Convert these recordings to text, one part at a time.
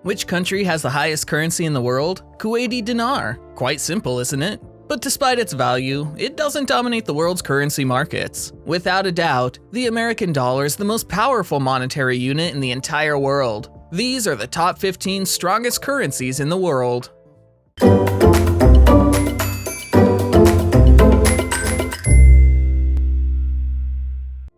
Which country has the highest currency in the world? Kuwaiti dinar. Quite simple, isn't it? But despite its value, it doesn't dominate the world's currency markets. Without a doubt, the American dollar is the most powerful monetary unit in the entire world. These are the top 15 strongest currencies in the world.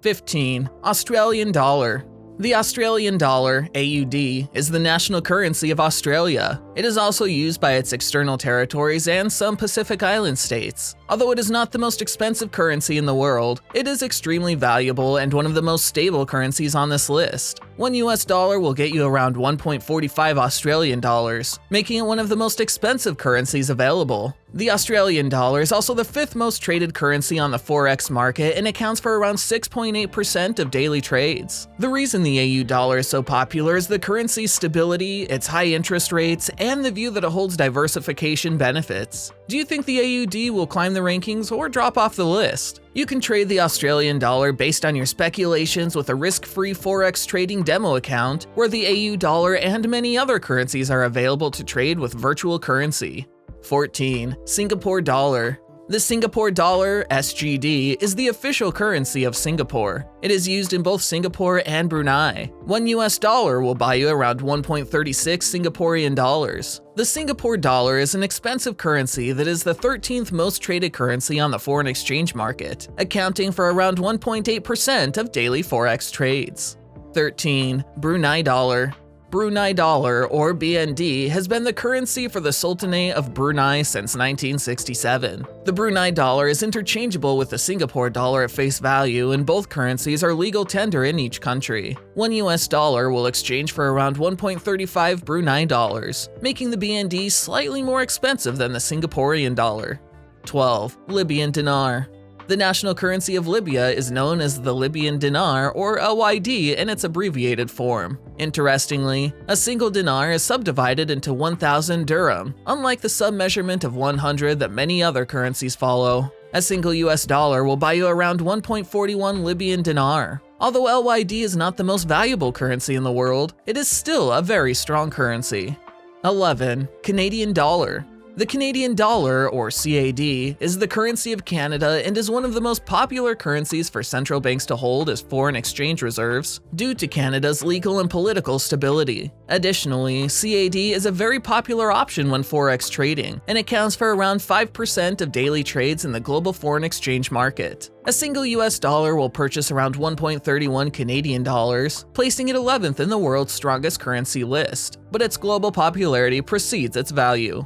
15. Australian dollar. The Australian dollar, AUD, is the national currency of Australia. It is also used by its external territories and some Pacific Island states. Although it is not the most expensive currency in the world, it is extremely valuable and one of the most stable currencies on this list. One US dollar will get you around 1.45 Australian dollars, making it one of the most expensive currencies available. The Australian dollar is also the 5th most traded currency on the Forex market and accounts for around 6.8% of daily trades. The reason the AU dollar is so popular is the currency's stability, its high interest rates, and the view that it holds diversification benefits. Do you think the AUD will climb the rankings or drop off the list? You can trade the Australian dollar based on your speculations with a risk-free Forex trading demo account, where the AU dollar and many other currencies are available to trade with virtual currency. 14. Singapore dollar. The Singapore dollar, SGD, is the official currency of Singapore. It is used in both Singapore and Brunei. One US dollar will buy you around 1.36 Singaporean dollars. The Singapore dollar is an expensive currency that is the 13th most traded currency on the foreign exchange market, accounting for around 1.8% of daily Forex trades. 13. Brunei dollar. Brunei dollar, or BND, has been the currency for the Sultanate of Brunei since 1967. The Brunei dollar is interchangeable with the Singapore dollar at face value, and both currencies are legal tender in each country. One US dollar will exchange for around 1.35 Brunei dollars, making the BND slightly more expensive than the Singaporean dollar. 12. Libyan dinar. The national currency of Libya is known as the Libyan dinar, or LYD in its abbreviated form. Interestingly, a single dinar is subdivided into 1,000 dirham, unlike the sub-measurement of 100 that many other currencies follow. A single US dollar will buy you around 1.41 Libyan dinar. Although LYD is not the most valuable currency in the world, it is still a very strong currency. 11. Canadian dollar. The Canadian dollar, or CAD, is the currency of Canada and is one of the most popular currencies for central banks to hold as foreign exchange reserves due to Canada's legal and political stability. Additionally, CAD is a very popular option when Forex trading and accounts for around 5% of daily trades in the global foreign exchange market. A single US dollar will purchase around 1.31 Canadian dollars, placing it 11th in the world's strongest currency list, but its global popularity precedes its value.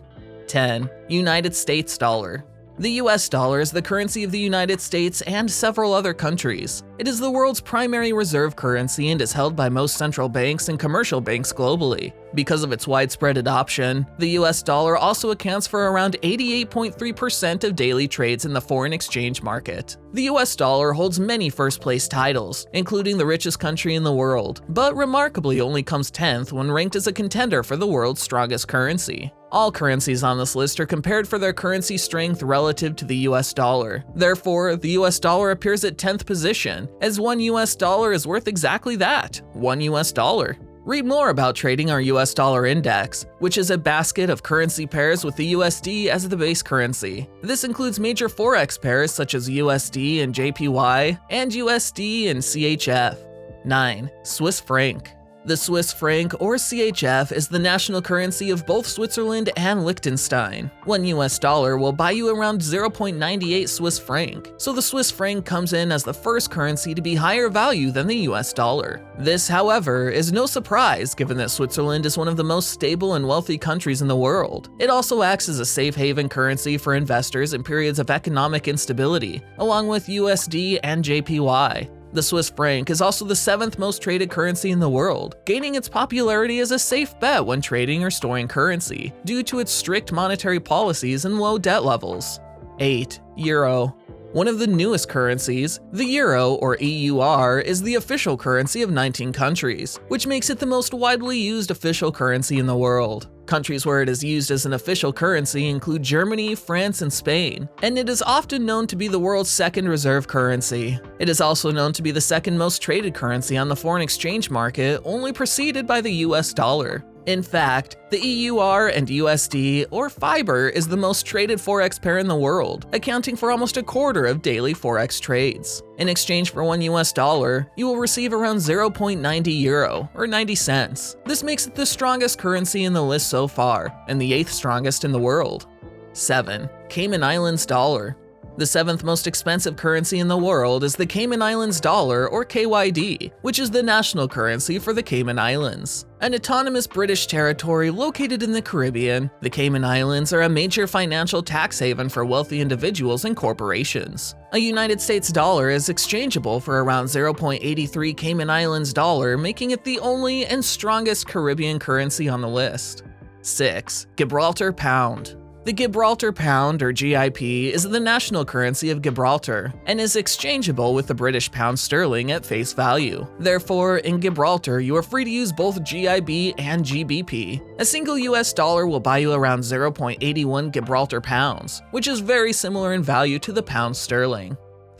10. United States dollar. The US dollar is the currency of the United States and several other countries. It is the world's primary reserve currency and is held by most central banks and commercial banks globally. Because of its widespread adoption, the US dollar also accounts for around 88.3% of daily trades in the foreign exchange market. The US dollar holds many first-place titles, including the richest country in the world, but remarkably only comes 10th when ranked as a contender for the world's strongest currency. All currencies on this list are compared for their currency strength relative to the US dollar. Therefore, the US dollar appears at 10th position, as one US dollar is worth exactly that, one US dollar. Read more about trading our US dollar index, which is a basket of currency pairs with the USD as the base currency. This includes major Forex pairs such as USD and JPY, and USD and CHF. 9. Swiss franc. The Swiss franc, or CHF, is the national currency of both Switzerland and Liechtenstein. One US dollar will buy you around 0.98 Swiss franc, so the Swiss franc comes in as the first currency to be higher value than the US dollar. This, however, is no surprise given that Switzerland is one of the most stable and wealthy countries in the world. It also acts as a safe haven currency for investors in periods of economic instability, along with USD and JPY. The Swiss franc is also the 7th most traded currency in the world, gaining its popularity as a safe bet when trading or storing currency, due to its strict monetary policies and low debt levels. 8. Euro. One of the newest currencies, the euro, or EUR, is the official currency of 19 countries, which makes it the most widely used official currency in the world. Countries where it is used as an official currency include Germany, France, and Spain, and it is often known to be the world's second reserve currency. It is also known to be the second most traded currency on the foreign exchange market, only preceded by the US dollar. In fact, the EUR and USD, or FIBOR, is the most traded forex pair in the world, accounting for almost a quarter of daily forex trades. In exchange for $1, you will receive around 0.90 euro, or 90 cents. This makes it the strongest currency in the list so far, and the 8th strongest in the world. 7. Cayman Islands dollar. The 7th most expensive currency in the world is the Cayman Islands dollar, or KYD, which is the national currency for the Cayman Islands. An autonomous British territory located in the Caribbean, the Cayman Islands are a major financial tax haven for wealthy individuals and corporations. A United States dollar is exchangeable for around 0.83 Cayman Islands dollar, making it the only and strongest Caribbean currency on the list. 6. Gibraltar Pound. The Gibraltar Pound, or GIP, is the national currency of Gibraltar and is exchangeable with the British pound sterling at face value. Therefore, in Gibraltar, you are free to use both GIB and GBP. A single US dollar will buy you around 0.81 Gibraltar pounds, which is very similar in value to the pound sterling.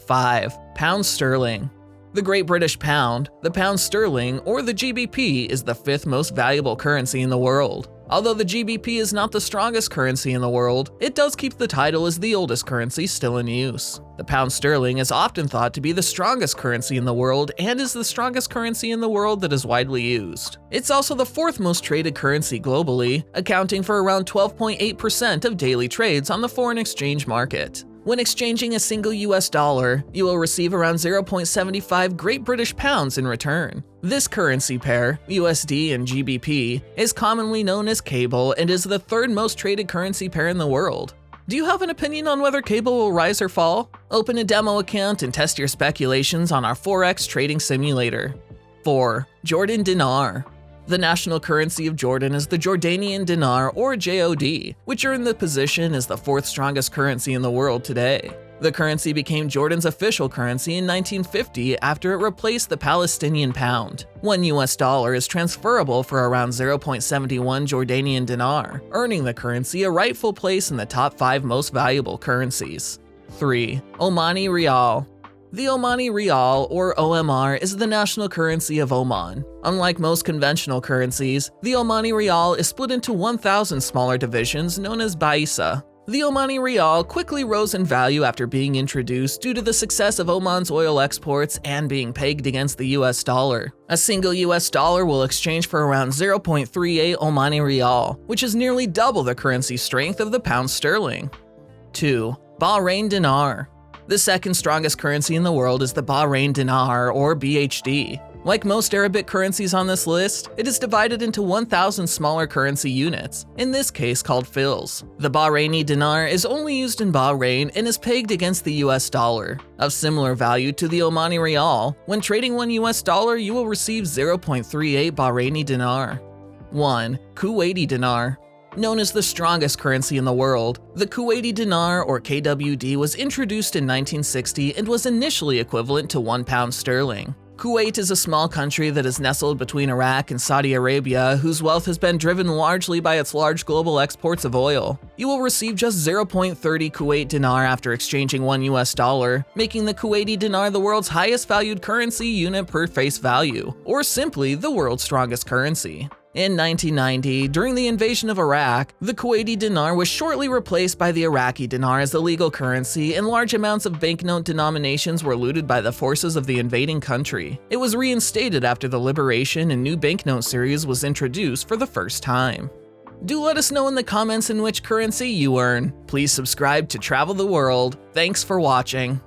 5. Pound sterling. The Great British Pound, the pound sterling, or the GBP is the 5th most valuable currency in the world. Although the GBP is not the strongest currency in the world, it does keep the title as the oldest currency still in use. The pound sterling is often thought to be the strongest currency in the world and is the strongest currency in the world that is widely used. It's also the 4th most traded currency globally, accounting for around 12.8% of daily trades on the foreign exchange market. When exchanging a single US dollar, you will receive around 0.75 Great British Pounds in return. This currency pair, USD and GBP, is commonly known as cable and is the 3rd most traded currency pair in the world. Do you have an opinion on whether cable will rise or fall? Open a demo account and test your speculations on our Forex trading simulator. 4. Jordan Dinar. The national currency of Jordan is the Jordanian dinar, or JOD, which are in the position as the 4th strongest currency in the world today. The currency became Jordan's official currency in 1950 after it replaced the Palestinian pound. $1 is transferable for around 0.71 Jordanian dinar, earning the currency a rightful place in the top 5 most valuable currencies. 3. Omanriyal. The Omanriyal, or OMR, is the national currency of Oman. Unlike most conventional currencies, the Omanriyal is split into 1,000 smaller divisions known as Baisa. The Omanriyal quickly rose in value after being introduced due to the success of Oman's oil exports and being pegged against the US dollar. A single US dollar will exchange for around 0.38 Omanriyal, which is nearly double the currency strength of the pound sterling. 2. Bahrain Dinar. The 2nd strongest currency in the world is the Bahrain Dinar, or BHD. Like most Arabic currencies on this list, it is divided into 1,000 smaller currency units, in this case called fils. The Bahraini dinar is only used in Bahrain and is pegged against the US dollar. Of similar value to the Omanriyal, when trading $1 you will receive 0.38 Bahraini dinar. 1. Kuwaiti dinar. Known as the strongest currency in the world, the Kuwaiti dinar, or KWD, was introduced in 1960 and was initially equivalent to £1 sterling. Kuwait is a small country that is nestled between Iraq and Saudi Arabia, whose wealth has been driven largely by its large global exports of oil. You will receive just 0.30 Kuwait dinar after exchanging $1, making the Kuwaiti dinar the world's highest valued currency unit per face value, or simply the world's strongest currency. In 1990, during the invasion of Iraq, the Kuwaiti dinar was shortly replaced by the Iraqi dinar as the legal currency, and large amounts of banknote denominations were looted by the forces of the invading country. It was reinstated after the liberation and new banknote series was introduced for the first time. Do let us know in the comments in which currency you earn. Please subscribe to Travel the World. Thanks for watching.